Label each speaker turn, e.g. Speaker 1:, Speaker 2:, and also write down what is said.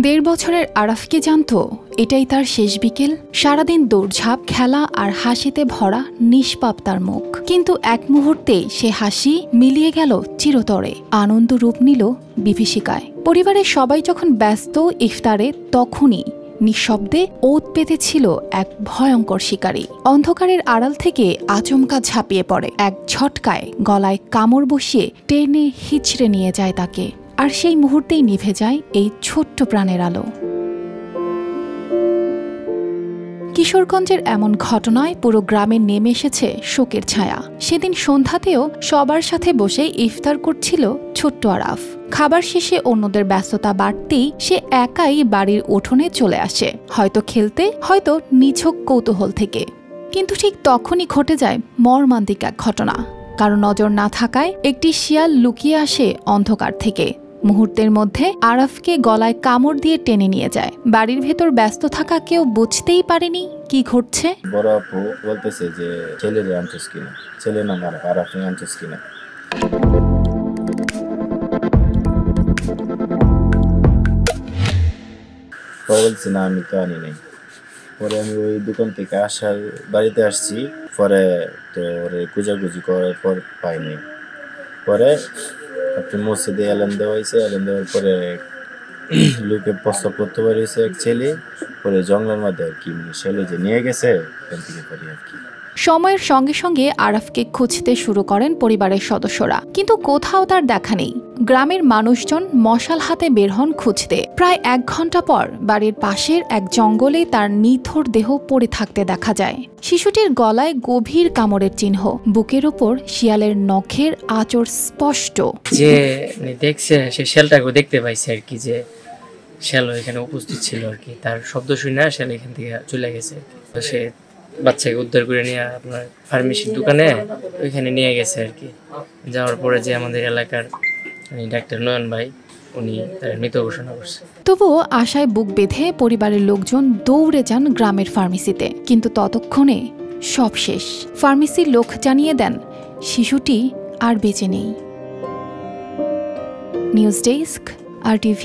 Speaker 1: 1.5 বছরের আরাফ কি জানতো এটাই তার শেষ বিকেল? সারাদিন দৌড়ঝাঁপ, খেলা আর হাসিতে ভরা নিষ্পাপ তার মুখ। কিন্তু এক মুহূর্তেই সে হাসি মিলিয়ে গেল চিরতরে, আনন্দ রূপ নিল বিভীষিকায়। পরিবারের সবাই যখন ব্যস্ত ইফতারে, তখনই নিঃশব্দে ওত পেতেছিল এক ভয়ঙ্কর শিকারী। অন্ধকারের আড়াল থেকে আচমকা ঝাঁপিয়ে পড়ে, এক ঝটকায় গলায় কামড় বসিয়ে টেনে হিচড়ে নিয়ে যায় তাকে। আর সেই মুহূর্তেই নিভে যায় এই ছোট্ট প্রাণের আলো। কিশোরগঞ্জের এমন ঘটনায় পুরো গ্রামে নেমে এসেছে শোকের ছায়া। সেদিন সন্ধ্যাতেও সবার সাথে বসে ইফতার করছিল ছোট্ট আরাফ। খাবার শেষে অন্যদের ব্যস্ততা বাড়তেই সে একাই বাড়ির উঠোনে চলে আসে, হয়তো খেলতে, হয়তো নিছক কৌতূহল থেকে। কিন্তু ঠিক তখনই ঘটে যায় মর্মান্তিক এক ঘটনা। কারো নজর না থাকায় একটি শিয়াল লুকিয়ে আসে অন্ধকার থেকে। মুহূর্তের মধ্যে আরাফকে গলায় কামড় দিয়ে টেনে নিয়ে যায়। বাড়ির ভেতর ব্যস্ত থাকা কেউ বুঝতেই পারেনি কি ঘটছে।
Speaker 2: বড় আপু বলতেছে যে ছেলেরে আনছিস কিনা, ছেলে না আরাফকে আনছিস কিনা। বলছি না, আমি তো আনি নাই। পরে আমি ওই দোকান থেকে বাড়িতে আসছি, পরে তো খুঁজাখুঁজি করার পর পাইনি। পরে আপনি মসজিদে এলান দেওয়া হয়েছে, এলান দেওয়ার পরে লোকে প্রস্তাব করতে পারিয়েছে এক ছেলে, পরে জঙ্গলের মধ্যে আর কি ছেলে যে নিয়ে গেছে এখান থেকে পারি আর কি।
Speaker 1: সময়ের সঙ্গে সঙ্গে আরাফকে খুঁজতে শুরু করেন পরিবারের সদস্যরা, কিন্তু কোথাও তার দেখা নেই। গ্রামের মানুষজন মশাল হাতে বের হন খুঁজতে। প্রায় 1 ঘন্টা পর বাড়ির পাশের এক জঙ্গলে তার নিথর দেহ পড়ে থাকতে দেখা যায়। শিশুটির গলায় গভীর কামড়ের চিহ্ন, বুকের ওপর শিয়ালের নখের আঁচড় স্পষ্ট।
Speaker 3: যে দেখছে সে শেলটাকে দেখতে পাইছে আর কি, যে শেল এখানে উপস্থিত ছিল আর কি। তার শব্দ শুনে শেল এখান থেকে চলে গেছে আর কি। সে বাচ্চাকে উদ্ধার করে নিয়ে আপনার ফার্মেসির দোকানে ওইখানে নিয়ে গেছে আর কি। যাওয়ার পরে যে আমাদের এলাকার ডাক্তার নয়ন ভাই, উনি তার মৃত ঘোষণা করছে।
Speaker 1: তবুও আশায় বুক বেঁধে পরিবারের লোকজন দৌড়ে যান গ্রামের ফার্মেসিতে, কিন্তু ততক্ষণে সব শেষ। ফার্মেসির লোক জানিয়ে দেন শিশুটি আর বেঁচে নেই। News desk, RTV।